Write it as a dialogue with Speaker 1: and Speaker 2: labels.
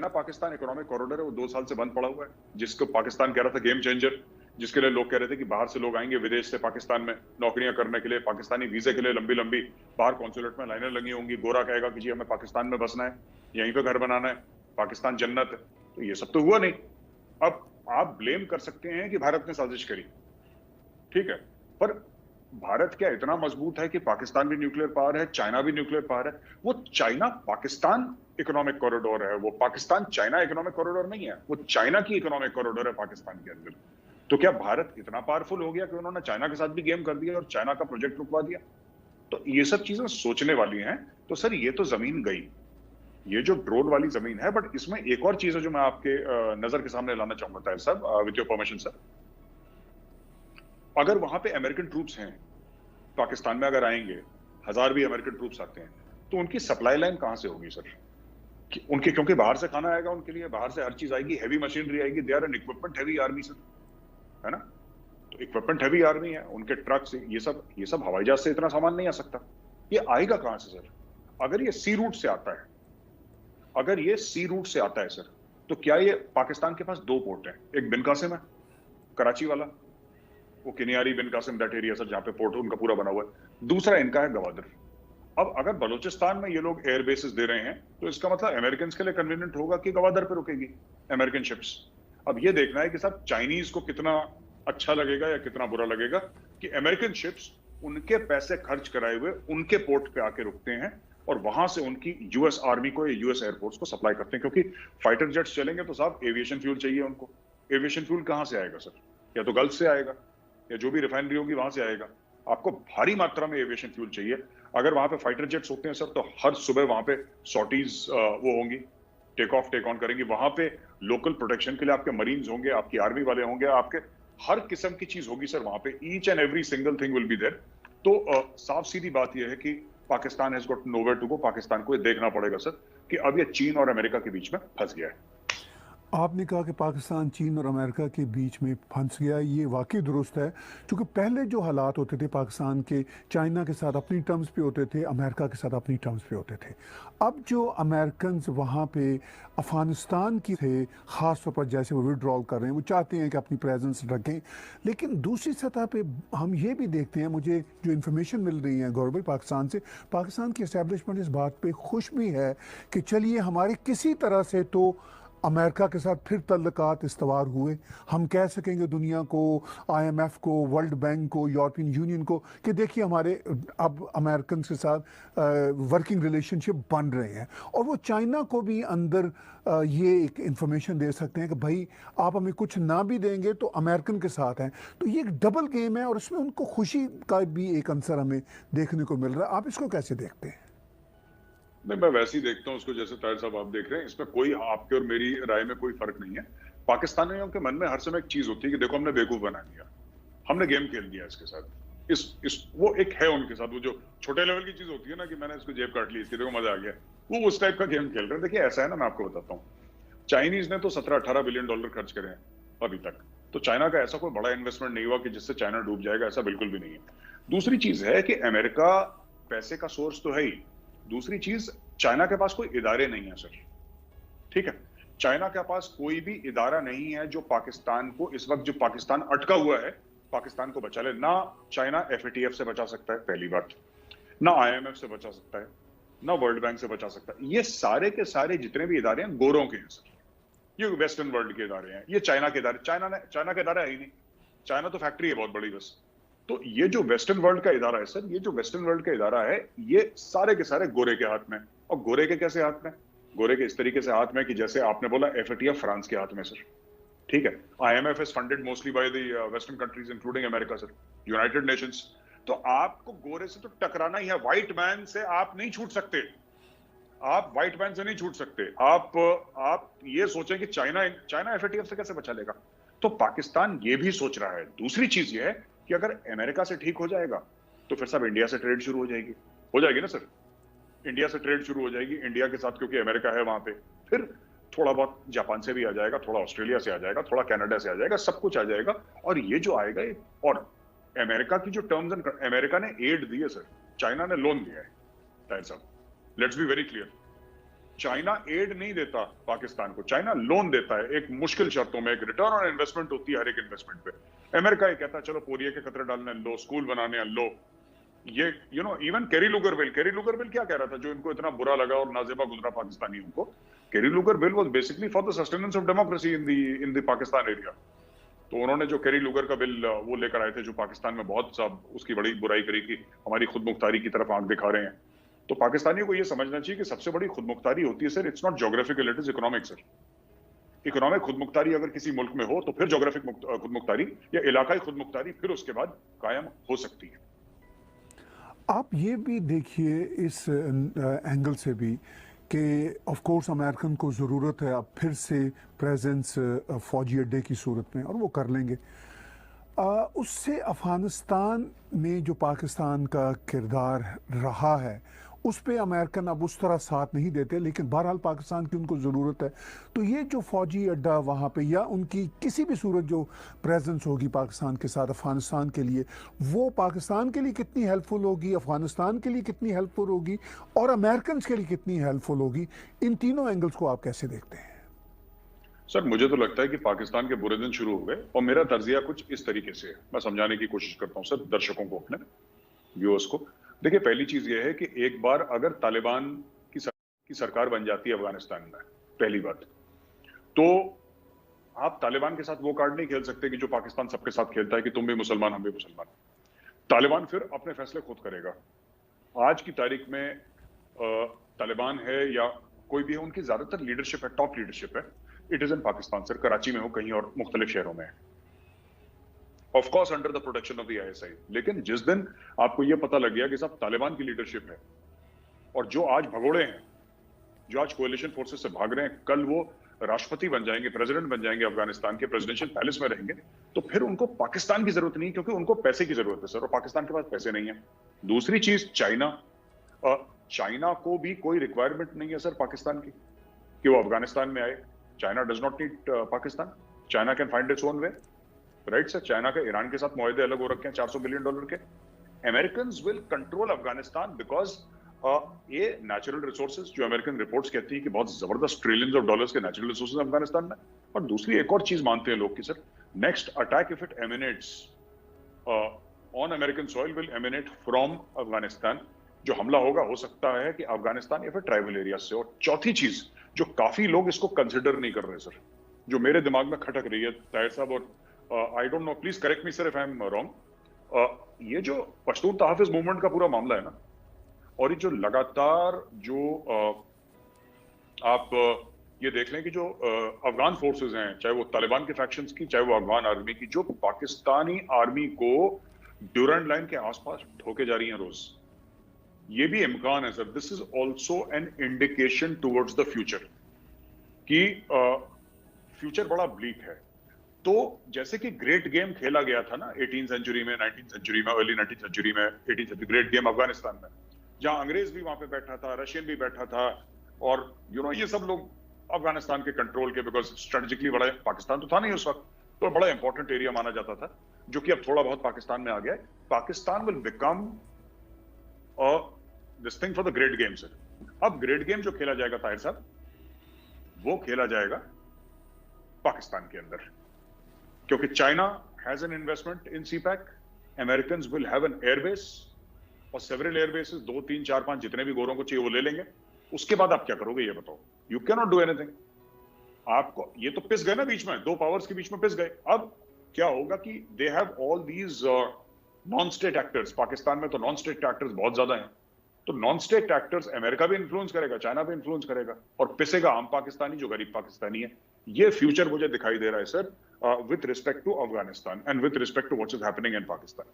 Speaker 1: China Pakistan economic corridor है वो 2 साल से बंद पड़ा हुआ है, जिसको पाकिस्तान कह रहा था गेम चेंजर, जिसके लिए लोग कह रहे थे कि बाहर से लोग आएंगे विदेश से पाकिस्तान में नौकरियां करने के लिए, पाकिस्तानी वीजे के लिए लंबी लंबी बाहर कॉन्सुलेट में लाइनें लगी होंगी। गोरा कहेगा कि जी हमें पाकिस्तान में बसना है, यहीं पे घर बनाना है, पाकिस्तान जन्नत है। तो ये सब तो हुआ नहीं। अब आप ब्लेम कर सकते हैं कि भारत ने साजिश करी, ठीक है, पर भारत क्या इतना मजबूत है कि पाकिस्तान भी न्यूक्लियर पावर है, चाइना भी न्यूक्लियर पावर है? वो चाइना पाकिस्तान इकोनॉमिक कॉरिडोर है, वो पाकिस्तान चाइना इकोनॉमिक कॉरिडोर नहीं है, वो चाइना की इकोनॉमिक कॉरिडोर है पाकिस्तान के अंदर। तो क्या भारत इतना पावरफुल हो गया कि उन्होंने चाइना के साथ भी गेम कर दिया और चाइना का प्रोजेक्ट रुकवा दिया? तो ये सब चीजें सोचने वाली हैं। तो सर ये तो जमीन गई, ये जो ड्रोन वाली जमीन है, बट इसमें एक और चीज है जो मैं आपके नजर के सामने लाना चाहूंगा ताहिर साहब, विद योर परमिशन सर। अगर वहां पे अमेरिकन ट्रूप्स हैं, पाकिस्तान में अगर आएंगे, 1000 भी अमेरिकन ट्रूप्स आते हैं, तो उनकी सप्लाई लाइन कहां से होगी सर? उनके, क्योंकि बाहर से खाना आएगा उनके लिए, बाहर से हर चीज आएगी, हैवी मशीनरी आएगी, they are an equipment heavy army sir, है ना? तो इक्विपमेंट हैवी आर्मी है, उनके ट्रक से ये सब हवाई जहाज से इतना सामान नहीं आ सकता। ये आएगा कहां से सर? अगर ये सी रूट से आता है, अगर ये सी रूट से आता है सर, तो क्या ये पाकिस्तान के पास 2 पोर्ट हैं, एक बिन कासिम है कराची वाला, वो किनियारी बिन कासिम दैट एरिया सर, जहां पे पोर्ट उनका पूरा बना हुआ है, दूसरा इनका है गवादर। अब अगर बलूचिस्तान में ये लोग एयर बेसिस दे रहे हैं, तो इसका मतलब अमेरिकन के लिए कन्वीनियंट होगा कि गवादर पे रुकेगी अमेरिकन शिप्स। अब ये देखना है कि साहब चाइनीज को कितना अच्छा लगेगा या कितना बुरा लगेगा कि अमेरिकन शिप्स उनके पैसे खर्च कराए हुए उनके पोर्ट पे आके रुकते हैं और वहां से उनकी यूएस आर्मी को या यूएस एयरफोर्स को सप्लाई करते हैं। क्योंकि फाइटर जेट्स चलेंगे तो साहब एविएशन फ्यूल चाहिए उनको। एविएशन फ्यूल कहां से आएगा सर? या तो गल्फ से आएगा, या जो भी रिफाइनरी होगी वहां से आएगा। आपको भारी मात्रा में एविएशन फ्यूल चाहिए। अगर वहां पे फाइटर जेट्स होते हैं सर, तो हर सुबह वहां पे सॉर्टीज वो होंगी, टेक ऑफ टेक ऑन करेंगी। वहां पे लोकल प्रोटेक्शन के लिए आपके मरीन्स होंगे, आपकी आर्मी वाले होंगे, आपके हर किस्म की चीज होगी सर वहां पे। Each and every single thing will be there. तो साफ सीधी बात यह है कि Pakistan has got nowhere to go. Pakistan को ये देखना पड़ेगा सर कि अब ये चीन और अमेरिका के बीच में फंस गया है।
Speaker 2: आपने कहा कि पाकिस्तान चीन और अमेरिका के बीच में फंस गया, ये वाकई दुरुस्त है, क्योंकि पहले जो हालात होते थे पाकिस्तान के, चाइना के साथ अपनी टर्म्स पे होते थे, अमेरिका के साथ अपनी टर्म्स पे होते थे। अब जो अमेरिकन वहाँ पे अफ़गानिस्तान की थे, ख़ास तौर पर जैसे वो विड्रॉल कर रहे हैं, वो चाहते हैं कि अपनी प्रेजेंस रखें, लेकिन दूसरी सतह पे हम ये भी देखते हैं, मुझे जो इन्फॉर्मेशन मिल रही है गौरव भाई पाकिस्तान से, पाकिस्तान की इस्टेब्लिशमेंट इस बात पे खुश भी है कि चलिए हमारे किसी तरह से तो अमेरिका के साथ फिर तल्लुकात इस्तवार हुए। हम कह सकेंगे दुनिया को, आईएमएफ को, वर्ल्ड बैंक को, यूरोपियन यूनियन को कि देखिए हमारे अब अमेरिकन के साथ वर्किंग रिलेशनशिप बन रहे हैं। और वो चाइना को भी अंदर ये एक इंफॉर्मेशन दे सकते हैं कि भाई आप हमें कुछ ना भी देंगे तो अमेरिकन के साथ हैं। तो ये एक डबल गेम है और इसमें उनको खुशी का भी एक अंसर हमें देखने को मिल रहा है। आप इसको कैसे देखते हैं?
Speaker 1: नहीं, मैं वैसे ही देखता हूँ उसको जैसे ताहिर साहब आप देख रहे हैं। इसमें कोई आपके और मेरी राय में कोई फर्क नहीं है। पाकिस्तानियों के मन में हर समय एक चीज होती है कि देखो हमने बेवकूफ बना दिया, हमने गेम खेल दिया इसके साथ। इस वो एक है उनके साथ, वो जो छोटे लेवल की चीज होती है ना कि मैंने इसको जेब काट ली, इसके देखो मजा आ गया, वो उस टाइप का गेम खेल रहे हैं। देखिए ऐसा है ना, मैं आपको बताता हूँ, चाइनीज ने तो 17-18 बिलियन डॉलर खर्च करे हैं अभी तक। तो चाइना का ऐसा कोई बड़ा इन्वेस्टमेंट नहीं हुआ कि जिससे चाइना डूब जाएगा, ऐसा बिल्कुल भी नहीं है। दूसरी चीज है कि अमेरिका पैसे का सोर्स तो है ही। दूसरी चीज, चाइना के पास कोई इदारे नहीं है सर, ठीक है? चाइना के पास कोई भी इदारा नहीं है जो पाकिस्तान को, इस वक्त जो पाकिस्तान अटका हुआ है, पाकिस्तान को बचा ले। ना चाइना एफएटीएफ से बचा सकता है, पहली बात, ना आईएमएफ से बचा सकता है, ना वर्ल्ड बैंक से बचा सकता है। ये सारे के सारे जितने भी इदारे हैं गोरों के हैं सर, ये वेस्टर्न वर्ल्ड के इदारे हैं, ये चाइना के इदारे, चाइना का इदारा है ही नहीं। चाइना तो फैक्ट्री है बहुत बड़ी बस। तो ये जो वेस्टर्न वर्ल्ड का इदारा है सर, ये जो वेस्टर्न वर्ल्ड का इदारा है, ये सारे के सारे गोरे के हाथ में। और गोरे के कैसे हाथ में? गोरे के इस तरीके से हाथ में कि जैसे आपने बोला एफएटीएफ फ्रांस के हाथ में सर, ठीक है? IMF is funded mostly by the western countries including America sir, United Nations. तो आपको गोरे से तो टकराना ही है, व्हाइट मैन से आप नहीं छूट सकते। आप व्हाइट मैन से नहीं छूट सकते। आप ये सोचें कि चाइना एफएटीएफ से कैसे बचा लेगा? तो पाकिस्तान ये भी सोच रहा है। दूसरी चीज ये है कि अगर अमेरिका से ठीक हो जाएगा तो फिर सब इंडिया से ट्रेड शुरू हो जाएगी ना सर। इंडिया से ट्रेड शुरू हो जाएगी इंडिया के साथ, क्योंकि अमेरिका है वहां पे। फिर थोड़ा बहुत जापान से भी आ जाएगा, थोड़ा ऑस्ट्रेलिया से आ जाएगा, थोड़ा कनाडा से आ जाएगा, सब कुछ आ जाएगा। और ये जो आएगा और अमेरिका की जो टर्म्स एंड, अमेरिका ने एड दी है सर, चाइना ने लोन दिया है Tahir sahab, let's be very clear. China aid नहीं देता पाकिस्तान को, चाइना लोन देता है एक मुश्किल शर्तों में, एक रिटर्न ऑन इन्वेस्टमेंट होती है हर एक इन्वेस्टमेंट पे। अमेरिका ये कहता है चलो पोरिया के खतरे डालने लो, स्कूल बनाने हैं लो। ये इवन कैरी लुगर बिल क्या कह रहा था जो इनको इतना बुरा लगा और नाजेबा गुजरा पाकिस्तानियों को? Kerry Lugar bill was basically for the sustenance of democracy in the Pakistan area. तो उन्होंने जो कैरी लुगर का बिल वो लेकर आए थे, जो पाकिस्तान में बहुत सा उसकी बड़ी बुराई करी कि हमारी खुद मुख्तारी की तरफ आंख दिखा रहे हैं। तो पाकिस्तानियों को ये समझना चाहिए कि सबसे बड़ी खुद मुख्तारी होती है sir, it's not geographical, it is economic sir. Economic खुद मुख्तारी अगर किसी मुल्क में हो तो फिर ज्योग्राफिक खुद मुख्तारी या इलाकाई खुद मुख्तारी फिर उसके बाद कायम हो सकती है।
Speaker 2: आप ये भी देखिए इस एंगल से भी कि ऑफ कोर्स अमेरिकन को ज़रूरत है अब फिर से प्रेजेंस फौजी अड्डे की सूरत में, और वो कर लेंगे। उससे अफ़गानिस्तान में जो पाकिस्तान का किरदार रहा है उस पे अमेरिकन अब उस तरह साथ नहीं देते, लेकिन बहरहाल पाकिस्तान की उनको ज़रूरत है। तो ये जो फ़ौजी अड्डा वहाँ पे या उनकी किसी भी सूरत जो प्रेजेंस होगी पाकिस्तान के साथ अफ़गानिस्तान के लिए, वो पाकिस्तान के लिए कितनी हेल्पफुल होगी, अफ़गानिस्तान के लिए कितनी हेल्पफुल होगी और अमेरिकन के लिए कितनी हेल्पफुल होगी, इन तीनों एंगल्स को आप कैसे देखते हैं?
Speaker 1: सर मुझे तो लगता है कि पाकिस्तान के बुरे दिन शुरू हो गए, और मेरा तर्जिया कुछ इस तरीके से है, मैं समझाने की कोशिश करता हूं सर दर्शकों को, अपने व्यूअर्स को। देखिए, पहली चीज यह है कि एक बार अगर तालिबान की सरकार बन जाती है अफगानिस्तान में, पहली बात तो आप तालिबान के साथ वो कार्ड नहीं खेल सकते कि जो पाकिस्तान सबके साथ खेलता है कि तुम भी मुसलमान हम भी मुसलमान। तालिबान फिर अपने फैसले खुद करेगा। आज की तारीख में तालिबान है या कोई भी है, उनकी ज्यादातर लीडरशिप है, टॉप लीडरशिप है, it is in Pakistan sir, Karachi में हो कहीं और मुख्तलिफ शहरों में है, of course under the protection of the ISI. लेकिन जिस दिन आपको यह पता लग गया कि साहब तालिबान की लीडरशिप है और जो आज भगोड़े हैं, जो आज कोएलिशन फोर्सेस से भाग रहे हैं, कल वो राष्ट्रपति बन जाएंगे, प्रेसिडेंट बन जाएंगे अफगानिस्तान के, प्रेसिडेंशियल पैलेस में रहेंगे, तो फिर उनको पाकिस्तान की जरूरत नहीं, क्योंकि उनको पैसे की जरूरत है सर, और पाकिस्तान के पास पैसे नहीं है। दूसरी चीज चाइना को भी कोई रिक्वायरमेंट नहीं है सर पाकिस्तान की कि वो अफगानिस्तान में आए। China does not need Pakistan, China can find its own way, right sir. China के ईरान के साथ मुआहदे अलग हो रखे हैं $400 बिलियन के। American will control Afghanistan because ये नेचुरल रिसोर्सेज, जो अमेरिकन रिपोर्ट्स कहती है कि बहुत जबरदस्त ट्रिलियंस ऑफ डॉलर्स के नेचुरल रिसोर्सेज अफगानिस्तान में। और दूसरी एक और चीज मानते हैं लोग कि sir next attack if it emanates on American soil will eminent from Afghanistan. जो हमला होगा हो सकता है कि अफगानिस्तान या फिर ट्राइबल एरिया से। और चौथी चीज जो काफी लोग इसको कंसिडर नहीं कर रहे सर, जो मेरे दिमाग में खटक रही है ताहिर साहब, और I don't know, please correct me sir if I am wrong, ये जो पश्तून तहफ़्फ़ुज़ मूवमेंट का पूरा मामला है ना, और ये जो लगातार जो आप ये देख लें कि जो अफगान फोर्सेस हैं, चाहे वो तालिबान के फैक्शंस की, चाहे वो अफगान आर्मी की, जो पाकिस्तानी आर्मी को ड्यूरेंट लाइन के आसपास ठोके जा रही हैं रोज, ये भी इम्कान है sir, this is also an indication towards the future कि फ्यूचर बड़ा ब्लीक है। तो जैसे कि ग्रेट गेम खेला गया था ना 18th सेंचुरी में, 19th सेंचुरी में, अर्ली 19th सेंचुरी में, 18th century great game Afghanistan में, जहां अंग्रेज भी वहां पे बैठा था, रशियन भी बैठा था, और ये सब लोग अफगानिस्तान के कंट्रोल के, बिकॉज स्ट्रेटेजिकली बड़ा पाकिस्तान तो था नहीं उस वक्त, तो बड़ा इंपॉर्टेंट एरिया माना जाता था, जो कि अब थोड़ा बहुत पाकिस्तान में आ गया है। Pakistan will become this thing for the great game sir. अब ग्रेट गेम जो खेला जाएगा ताहिर साहब, वो खेला जाएगा पाकिस्तान के अंदर, क्योंकि China has an investment in CPEC, American will have an airbase और सेवरल एयरबेसेस, 2, 3, 4, 5 जितने भी गोरों को चाहिए वो ले लेंगे। उसके बाद आप क्या करोगे ये बताओ? You can not do anything. आपको ये तो पिस गए ना बीच में, दो पावर्स के बीच में पिस गए। अब क्या होगा कि they have all these non state actors. Pakistan में तो नॉन स्टेट एक्टर्स बहुत ज्यादा हैं, तो नॉन स्टेट एक्टर्स अमेरिका भी इन्फ्लुएंस करेगा, चाइना भी इन्फ्लुएंस करेगा, और पिसेगा आम पाकिस्तानी जो गरीब पाकिस्तानी है। ये फ्यूचर मुझे दिखाई दे रहा है sir, with respect to Afghanistan and with respect to what is happening in Pakistan.